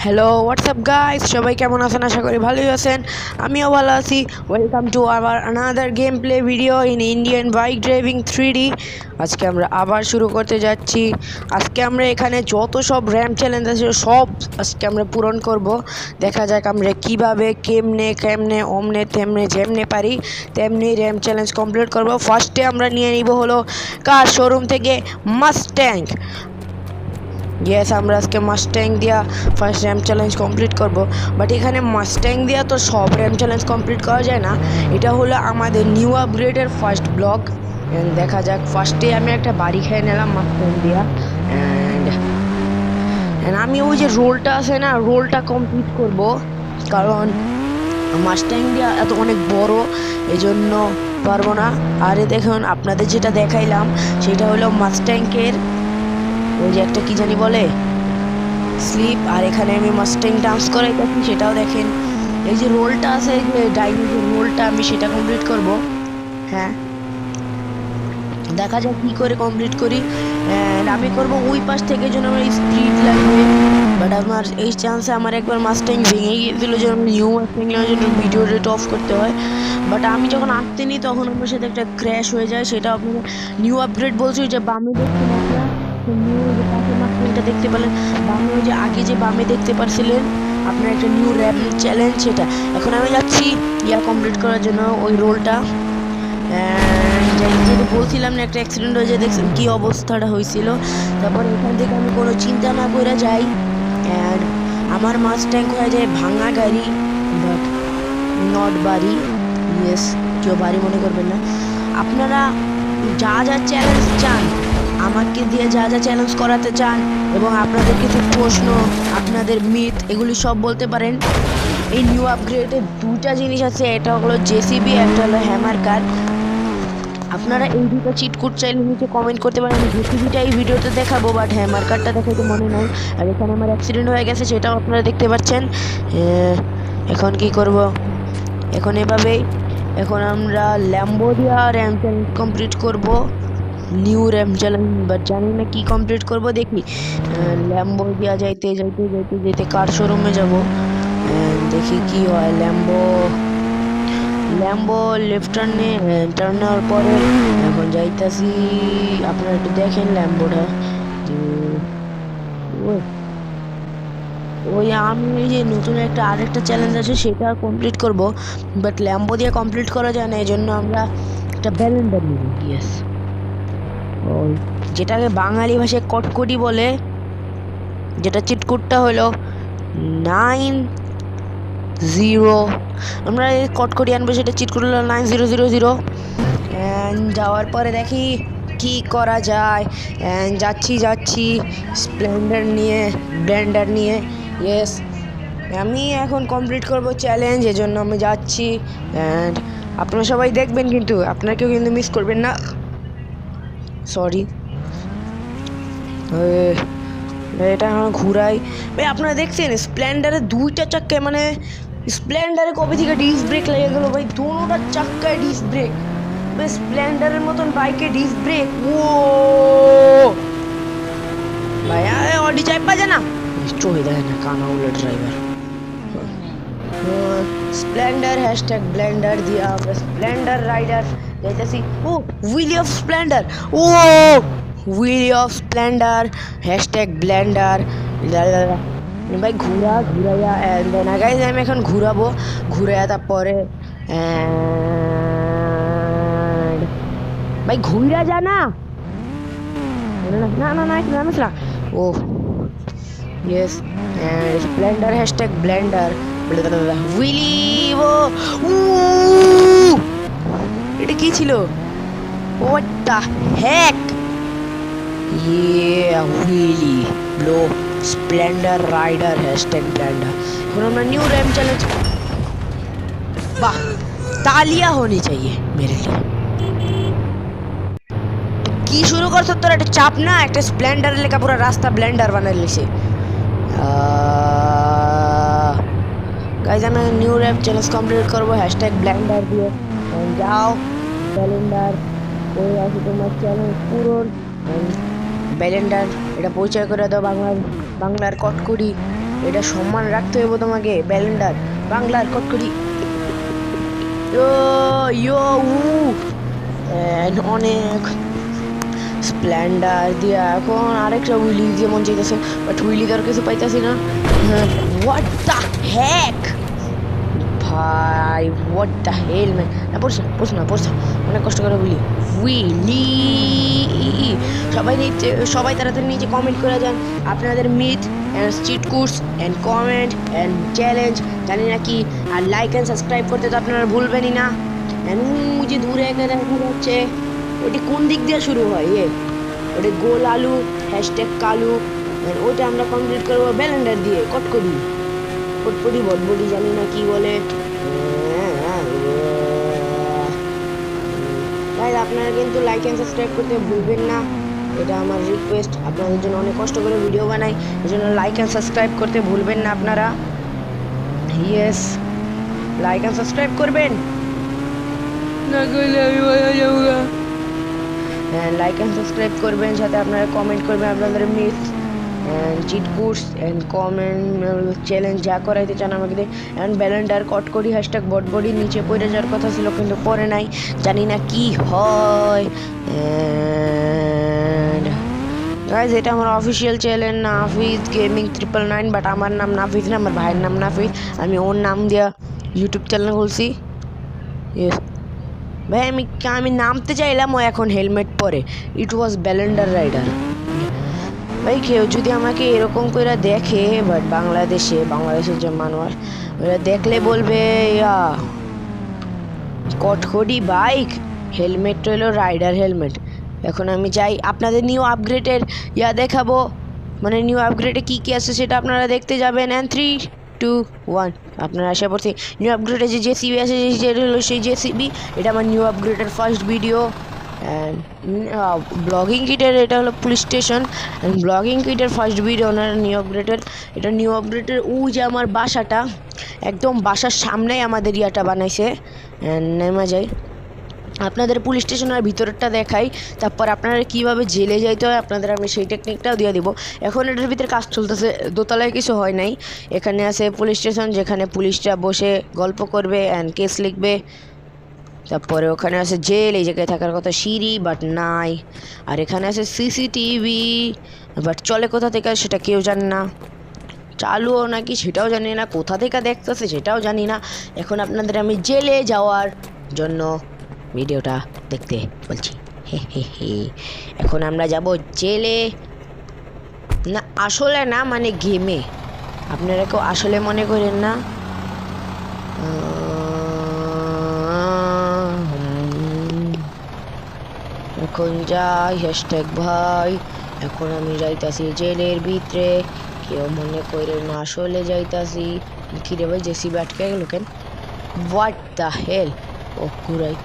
Hello WhatsApp guys, সবাই কেমন আছেন? আশা করি ভালোই আছেন। আমিও ভালো আছি। Welcome to our another game play video in Indian bike driving 3D। আজকে আমরা আবার শুরু করতে যাচ্ছি। আজকে আমরা এখানে যত সব র্যাম চ্যালেঞ্জ আছে সব আজকে আমরা পূরণ করব। দেখা যাক আমরা কিভাবে কেমনে কেমনে অমনে তেমনে যেমনে পারি তেমনি র্যাম চ্যালেঞ্জ কমপ্লিট করব। ফার্স্টে আমরা নিয়ে নিব হলো কার শোরুম থেকে মাস্ট্যাং। ইয়েস, আমরা আজকে মাস্ট্যাং দিয়া ফার্স্ট র্যাম চ্যালেঞ্জ কমপ্লিট করব। বাট এখানে মাস্ট্যাং দিয়া তো সব র্যাম চ্যালেঞ্জ কমপ্লিট করা যায় না। এটা হলো আমাদের নিউ আপগ্রেডের ফার্স্ট ব্লগ। দেখা যাক, ফার্স্টে আমি একটা বাড়ি খেয়ে নিলাম মাস্ট্যাং দিয়া। অ্যান্ড আমি ওই যে রোলটা আছে না, রোলটা কমপ্লিট করব, কারণ মাস্ট্যাং দিয়া এত অনেক বড়, এই জন্য পারবো না। আরে দেখুন, আপনাদের যেটা দেখাইলাম সেটা হলো মাস্ট্যাংকের ওই যে একটা কি জানি বলে স্লিপ, আর এখানে আমি মাস্ট্যাং ডান্স করাইতেছি সেটাও দেখেন। এই যে রোলটা আছে, এই যে ডাইনিং রোলটা, আমি সেটা কমপ্লিট করব। হ্যাঁ, দেখা যাক কী করে কমপ্লিট করি। অ্যান্ড আমি করব ওই পাশ থেকে যেন আমার স্পিড লাগবে। বাট আমার এই চান্সে আমার একবার মাস্ট্যাং ভেঙে গিয়েছিলো, যে আমি নিউ মাস্ট্যাং নেওয়ার জন্য ভিডিও রেট অফ করতে হয়। বাট আমি যখন আসতে নিই তখন আমার সাথে একটা ক্র্যাশ হয়ে যায়। সেটা আপনারা নিউ আপগ্রেড বলছি, যে বামে দেখছেন আপনারা, নিউ যে পাশে মাস্ট্যাংটা দেখতে পেলেন, বামে ওই যে আগে যে বামে দেখতে পারছিলেন আপনার একটা নিউ র্যাম চ্যালেঞ্জ, সেটা এখন আমি যাচ্ছি ইয়া কমপ্লিট করার জন্য ওই রোলটা। যেটা বলছিলাম না, একটা অ্যাক্সিডেন্ট হয়ে যায়, দেখছেন কী অবস্থাটা হয়েছিল। তারপর এখান থেকে আমি কোনো চিন্তা না করে যাই, অ্যান্ড আমার মাস্ট্যাং হয়ে যায় ভাঙা গাড়ি, বাট নট বাড়ি। ইয়েস, কেউ বাড়ি মনে করবেন না। আপনারা যা যা চ্যালেঞ্জ চান, আমাকে দিয়ে যা যা চ্যালেঞ্জ করাতে চান, এবং আপনাদের কিছু প্রশ্ন, আপনাদের মিথ, এগুলি সব বলতে পারেন। এই নিউ আপগ্রেডে দুটা জিনিস আছে, এটা হলো জেসিবি, একটা হলো হ্যামার কার। আপনারা এই দুটো চিট কোড চাইলে নিচে কমেন্ট করতে পারেন। জেসিবিটা এই ভিডিওতে দেখাবো, বাট হ্যামার কারটা দেখাতে মনে নাই। আর এখানে আমার অ্যাক্সিডেন্ট হয়ে গেছে, সেটাও আপনারা দেখতে পাচ্ছেন। এখন কি করব? এখন এভাবেই এখন আমরা ল্যাম্বো দিয়া র্যাম চ্যালেঞ্জ কমপ্লিট করব, নিউ র্যাম চ্যালেঞ্জ। বাট জানি না কি কমপ্লিট করব, দেখি। ল্যাম্বো দিয়া যাইতে যাইতে যাইতে যাইতে কার শোরুমে যাব, দেখি কি হয়। ল্যাম্বো লেফট টার্নে টার্ন নেওয়ার পরে এখন যাইতাছি। আপনারা একটু দেখেন ল্যাম্বোটা। ওই আমি এই যে নতুন আরেকটা চ্যালেঞ্জ আছে, সেটা কমপ্লিট করব। বাট ল্যাম্বো দিয়ে কমপ্লিট করা যায় না, এই জন্য আমরা একটা ব্যালেন্ডার নিব। ইয়েস, ওই যেটাকে বাঙালি ভাষায় কটকটি বলে, যেটা চিটকুটটা হলো 90। আমরা এই কটকটি আনবো, সেটা চিটকুট হলো 9000। যাওয়ার পরে দেখি কি করা যায়। যাচ্ছি ব্লেন্ডার নিয়ে। ইয়েস, আমি এখন কমপ্লিট করব চ্যালেঞ্জ, এজন্য আমি যাচ্ছি। অ্যান্ড আপনারা সবাই দেখবেন, কিন্তু আপনারা কেউ কিন্তু মিস করবেন না। সরি, এটা এখন ঘুরাই। ভাই আপনারা দেখছেন স্প্লেন্ডারে দুইটা চাক্কায়, মানে স্প্লেন্ডারে কবে থেকে ডিস্ক ব্রেক লেগে গেলো ভাই, দুটোটা চাক্কায় ডিস্ক ব্রেক। ভাই স্প্লেন্ডারের মতন বাইকে ডিস্ক ব্রেক, ও ভাই অডি চাই পাজে না, চোখে দেখে না, কানা উল্লে ড্রাইভার। স্প্লেন্ডার হ্যাশট্যাগ ব্লেন্ডার দিয়া আমরা স্প্লেন্ডার রাইডার যাইতেছি। ও হুইলি অফ স্প্লেন্ডার, ও wheelie of Splendor hashtag blender. ভাই ঘুরাইয়া না গাইজ, আমি এখন ঘুরাইয়া তারপরে ভাই ঘুরা যা না না না না না। ও yes, Splendor hashtag blender wheelie. ও এটা কি ছিল? What the heck, wheelie blow Splendor rider hashtag blender. এখন আমরা न्यू रैम चैलेंज, वाह तालियां होनी चाहिए मेरे लिए। কি শুরু করছ তোর? একটা চাপ না, একটা স্প্লেন্ডার লেখা পুরো রাস্তা ব্লেন্ডার বানাই লিছে। গাইজ আমি নিউ র্যাম চ্যালেঞ্জ কমপ্লিট করবো হ্যাশট্যাগ ব্লেন্ডার দিয়ে। যাও ব্লেন্ডার, ওই আছে তোমার চ্যালেঞ্জ পূরণ। ব্লেন্ডার এটা পরিচয় করে দাও বাংলার কটকুড়ি। এটা সম্মান রাখতে হবে তোমাকে। ব্যালেন্ডার বাংলার কটকটি অনেক স্প্লেন্ডার দিয়া এখন আরেকটা উইলি দিয়ে মন চাইতেছে, বাট উইলি তো আর কিছু পাইতেছি না। হোয়াট দ্য হ্যাক ভাই, হোয়াট দ্য হেল ম্যান। না পড়ছ না, অনেক কষ্ট করে বলি উইলি। সবাই তাড়াতাড়ি নিচে কমেন্ট করে যান আপনাদের myth and street course and comment and challenge জানি না কি, আর লাইক অ্যান্ড সাবস্ক্রাইব করতে তো আপনারা ভুলবেনই না। যে দূরে একা দেখা যাচ্ছে ওটি কোন দিক দিয়ে শুরু হয়? ওটা গোল আলু হ্যাশট্যাগ কালু, ওটা আমরা কমপ্লিট করবো ব্যালেন্ডার দিয়ে কটকটি বটবটি জানি না কি বলে। তাই আপনারা কিন্তু লাইক অ্যান্ড সাবস্ক্রাইব করতে ভুলবেন না, এটা আমার রিকোয়েস্ট। আপনাদের জন্য অনেক কষ্ট করে ভিডিও বানাই, এই জন্য লাইক অ্যান্ড সাবস্ক্রাইব করতে ভুলবেন না আপনারা। ইয়েস, লাইক অ্যান্ড সাবস্ক্রাইব করবেন, না করলে আমি বলে যাবো। হ্যাঁ, লাইক অ্যান্ড সাবস্ক্রাইব করবেন, সাথে আপনারা কমেন্ট করবেন আপনাদের মিথ চিট কোর্স অ্যান্ড কমেন্ট চ্যালেঞ্জ যা করাইতে চান আমাকে দিয়ে। অ্যান্ড ব্যালেন্ডার কটকটি হ্যাশট্যাগ বটবডি নিচে পড়ে যাওয়ার কথা ছিল কিন্তু পরে নাই, জানি না কি হয়। গাইজ এটা আমার official channel Nafiz gaming 999, but আমার নাম নাফিজ না, আমার ভাইয়ের নাম নাফিজ। আমি ওর নাম দিয়া ইউটিউব চ্যানেল খুলছি। ইয়েস ভাই, আমি নামতে চাইলাম, ও এখন হেলমেট পরে। ইট ওয়াজ ব্যালেন্ডার রাইডার। ভাই কেউ যদি আমাকে এরকম করে দেখে, বাট বাংলাদেশের যে মানুষ ওরা দেখলে বলবে কটকটি বাইক, হেলমেট হলো রাইডার হেলমেট। এখন আমি চাই আপনাদের নিউ আপগ্রেডের দেখাবো, মানে নিউ আপগ্রেডে কী কী আছে সেটা আপনারা দেখতে যাবেন। অ্যান্ড 3, 2, 1 আপনারা আশা করছি নিউ আপগ্রেডে যে জেসিবি আছে যেটা হলো সেই জেসিবি, এটা আমার নিউ আপগ্রেডের ফার্স্ট ভিডিও। অ্যান্ড ব্লগিং কিটের এটা হলো পুলিশ স্টেশন, অ্যান্ড ব্লগিং কিটের ফার্স্ট ভিডিও ওনার নিউ আপগ্রেডের। এটা নিউ আপগ্রেডের যে আমার বাসাটা, একদম বাসার সামনেই আমাদের বানাইছে। নেমা যায় আপনাদের পুলিশ স্টেশনের ভিতরটা দেখাই, তারপর আপনারা কীভাবে জেলে যাইতে হয় আপনাদের আমি সেই টেকনিকটাও দিয়ে দিব। এখন এটার ভিতরে কাজ চলতেছে, দোতলায় কিছু হয় নাই। এখানে আছে পুলিশ স্টেশন, যেখানে পুলিশরা বসে গল্প করবে অ্যান্ড কেস লিখবে। তারপরে ওখানে আছে জেল, এই জায়গায় থাকার কথা সিঁড়ি, বাট নাই। আর এখানে আছে সিসিটিভি, বাট চলে কোথা থেকে সেটা কেউ জানে না, চালুও নাকি সেটাও জানি না, কোথা থেকে দেখতেছে সেটাও জানি না। এখন আপনাদের আমি জেলে যাওয়ার জন্য ভিডিওটা দেখতে বলছি। এখন আমরা যাব জেলে, না আসলে না, মানে গেমে। আপনারা কেউ আসলে মনে করেন না। এখন যাই হ্যাশট্যাগ ভাই, এখন আমি যাইতাছি জেলের ভিতরে, কেউ মনে করে না আসলে যাইতাছি। কি রে ভাই, জেসিবি আটকে গেল কেন? What the hell. ও ঘুরাই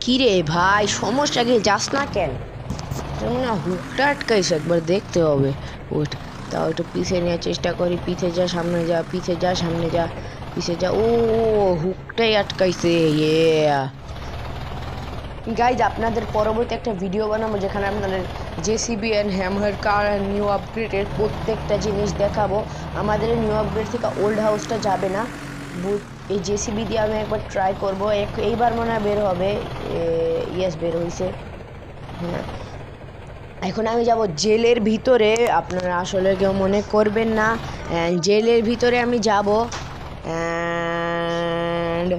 কিরে ভাই, সমস্যা কি, যাস না কেন? না হুকটা আটকাইছে, একবার দেখতে হবে। ওট তাও একটু পিছিয়ে নেওয়ার চেষ্টা করি, পিছে যা সামনে যা, পিছে যা সামনে যা, পিছে যা। ও হুকটাই আটকাইছে। গাইজ আপনাদের পরবর্তী একটা ভিডিও বানাবো যেখানে আপনাদের JCB and hammer car and new আপগ্রেডের প্রত্যেকটা জিনিস দেখাবো। আমাদের নিউ আপগ্রেড থেকে ওল্ড হাউসটা যাবে না, এই জেসিবি দিয়ে আমি একবার ট্রাই করবো। এইবার মনে হয় বের হবে। ইয়েস, বের হয়েছে। হ্যাঁ, এখন আমি যাব জেলের ভিতরে, আপনারা আসলে কেউ মনে করবেন না। জেলের ভিতরে আমি যাব, অ্যান্ড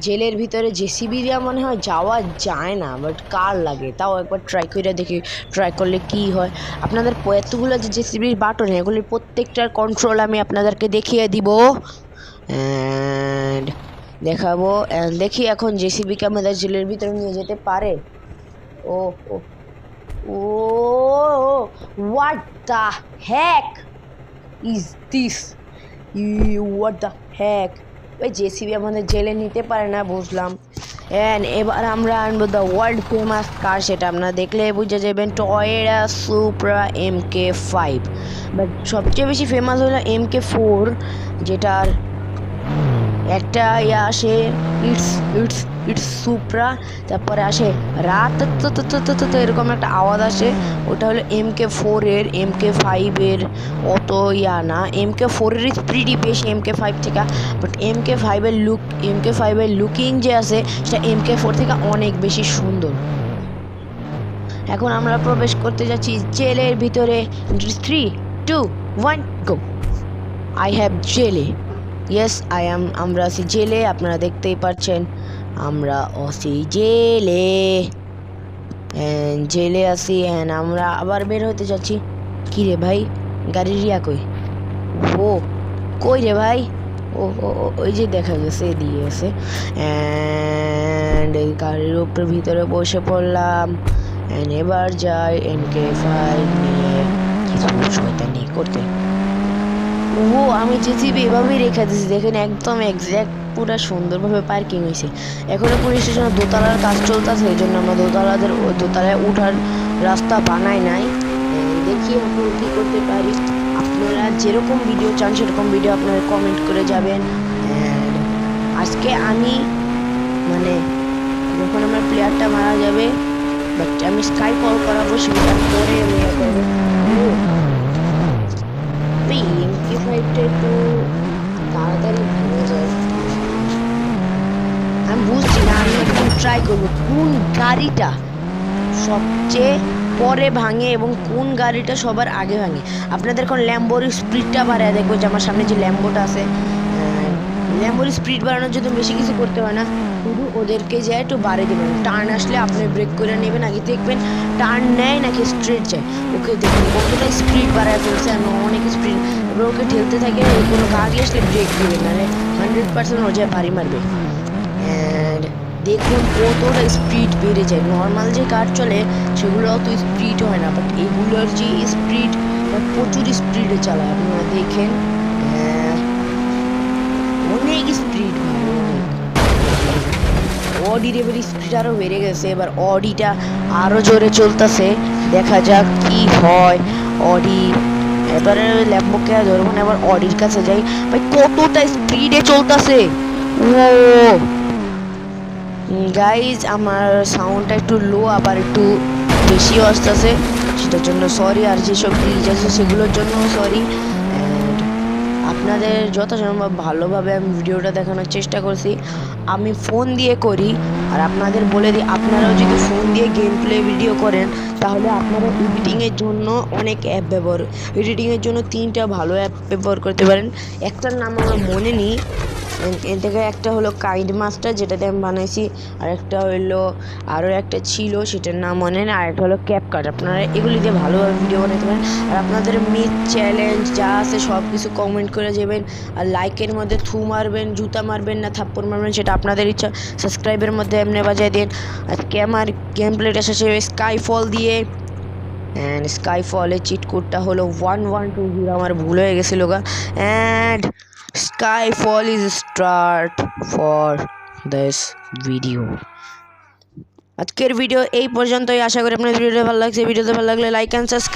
জেলের ভিতরে জেসিবি দিয়ে মনে হয় যাওয়া যায় না, বাট কার লাগে, তাও একবার ট্রাই করে দেখি, ট্রাই করলে কি হয়। আপনাদের এতগুলো যে জেসিবির বাটন, এগুলির প্রত্যেকটার কন্ট্রোল আমি আপনাদেরকে দেখিয়ে দিব অ্যান্ড দেখাবো। অ্যান্ড দেখি এখন জেসিবিকে আমাদের জেলের ভিতরে নিয়ে যেতে পারে। ও what the heck is this? What the heck? ওই জেসিবি আমাদের জেলে নিতে পারে না, বুঝলাম। অ্যান্ড এবার আমরা আনবো দ্য ওয়ার্ল্ড ফেমাস কার, সেটা আপনারা দেখলে বুঝে যাবেন, টয়োটা সুপ্রা MK5। বাট সবচেয়ে বেশি ফেমাস হলো MK4, যেটার একটা আসে, ইটস ইটস সুপ্রা। তারপরে আসে রাত তো এরকম একটা আওয়াজ আসে, ওটা হলো MK4 এর, MK5 অত না, MK4 এর স্পিডই বেশি MK5 থেকে, বাট MK5 এর লুকিং যে আছে সেটা MK4 থেকে অনেক বেশি সুন্দর। এখন আমরা প্রবেশ করতে যাচ্ছি জেলের ভিতরে। 3, 2, 1 গো। আই হ্যাভ জেলে, ইয়েস আমরা আছি জেলে, আপনারা দেখতেই পাচ্ছেন আমরা আছি জেলে আছি। অ্যান্ড আমরা আবার বের হতে যাচ্ছি। কি রে ভাই, গাড়ির রিয়া কই রে ভাই? ওই যে দেখা গেছে এদিকে আছে। অ্যান্ড এই গাড়ির উপরে ভিতরে বসে পড়লাম। অ্যান্ড এবার যাই MK5 নিয়ে কিছু শয়তানি করতে। আমি জেসিবি এভাবেই রেখে দিয়েছি, দেখেন একদম এক্স্যাক্ট পুরা সুন্দরভাবে পার্কিং হয়েছে। এখনো পুলিশ স্টেশনে দোতলার কাজ চলতেছে, এই জন্য আমরা দোতলায় ওঠার রাস্তা বানাই নাই। দেখি এখন কী করতে পারি। আপনারা যেরকম ভিডিও চান সেরকম ভিডিও আপনারা কমেন্ট করে যাবেন। আজকে আমি যখন আমার প্লেয়ারটা মারা যাবে, বাট আমি স্কাই কল করাবো, সেটা পরে আমি করবো। MK5টা একটু তাড়াতাড়ি ভেঙে যায়, আমি বুঝছি না। আমি একদম ট্রাই করবো কোন গাড়িটা সবচেয়ে পরে ভাঙে এবং কোন গাড়িটা সবার আগে ভাঙে। আপনাদের এখন ল্যাম্বোর স্পিডটা বাড়ায় দেখবো, যে আমার সামনে যে ল্যাম্বোটা আছে, ল্যাম্বোর স্পিড বাড়ানোর জন্য বেশি কিছু করতে হয় না, শুধু ওদেরকে যায় একটু বাড়িয়ে দেবেন। টার্ন আসলে আপনি ব্রেক করে নেবেন, আগে দেখবেন টার্ন নেয় নাকি স্ট্রেট যায়। ওকে দেখুন কতটা স্পিড বাড়ায় ফেলছে, আমি অনেক স্পিড। এবার ওকে ঠেলতে থাকে, কোনো গাড়ি আসলে ব্রেক দেবেন, নাহলে 100% ও যায় বাড়ি মারবে। অ্যান্ড দেখুন কতটা স্পিড বেড়ে যায়। নর্মাল যে কার চলে সেগুলো অত স্পিড হয় না, বাট এগুলোর যে স্পিড প্রচুর স্পিডে চালায়, আপনারা দেখেন অনেক স্পিড। অডির এবার স্পিড আরও বেড়ে গেছে, এবার অডিটা আরও জোরে চলতেছে, দেখা যাক কি হয়। অডি এবারে ল্যাম্বোকে ধরবো না, এবার অডির কাছে যাই। ভাই কতটা স্পিডে চলতেছে। গাইজ আমার সাউন্ডটা একটু লো, আবার একটু বেশিও আসতেছে, সেটার জন্য সরি। আর যেসব গ্লিচ আছে সেগুলোর জন্য সরি। আপনাদের যথাসম্ভব ভালোভাবে আমি ভিডিওটা দেখানোর চেষ্টা করছি। আমি ফোন দিয়ে করি, আর আপনাদের বলে দিই, আপনারাও যদি ফোন দিয়ে গেম প্লে ভিডিও করেন তাহলে আপনারা এডিটিংয়ের জন্য অনেক অ্যাপ এডিটিংয়ের জন্য 3টা ভালো অ্যাপ ব্যবহার করতে পারেন। একটার নাম আমার মনে নেই, এর থেকে একটা হলো কাইন্ড মাস্টার, যেটাতে আমি বানাইছি, আর একটা হলো আরও একটা ছিল সেটার নাম মনে নেই, আর একটা হলো ক্যাপকাট। আপনারা এগুলিতে ভালোভাবে ভিডিও বানাতে পারেন। আর আপনাদের মিথ চ্যালেঞ্জ যা আছে সব কিছু কমেন্ট করে যাবেন, আর লাইকের মধ্যে থু মারবেন, জুতা মারবেন না থাপ্পড় মারবেন সেটা আপনাদের ইচ্ছা। সাবস্ক্রাইবের মধ্যে এমনি বাজায় দিন। আজকে আমার গেম প্লেটা শেষ হবে স্কাইফল দিয়ে। অ্যান্ড স্কাইফলের চিট কোডটা হলো 1120, আমার ভুল হয়ে গেছিলো গা। And Skyfall is start for this video. আজকের ভিডিও এই পর্যন্তই। আশা করি আপনাদের ভিডিওটা ভালো লাগছে। ভিডিওতে ভালো লাগলে লাইক এন্ড সাবস্ক্রাইব।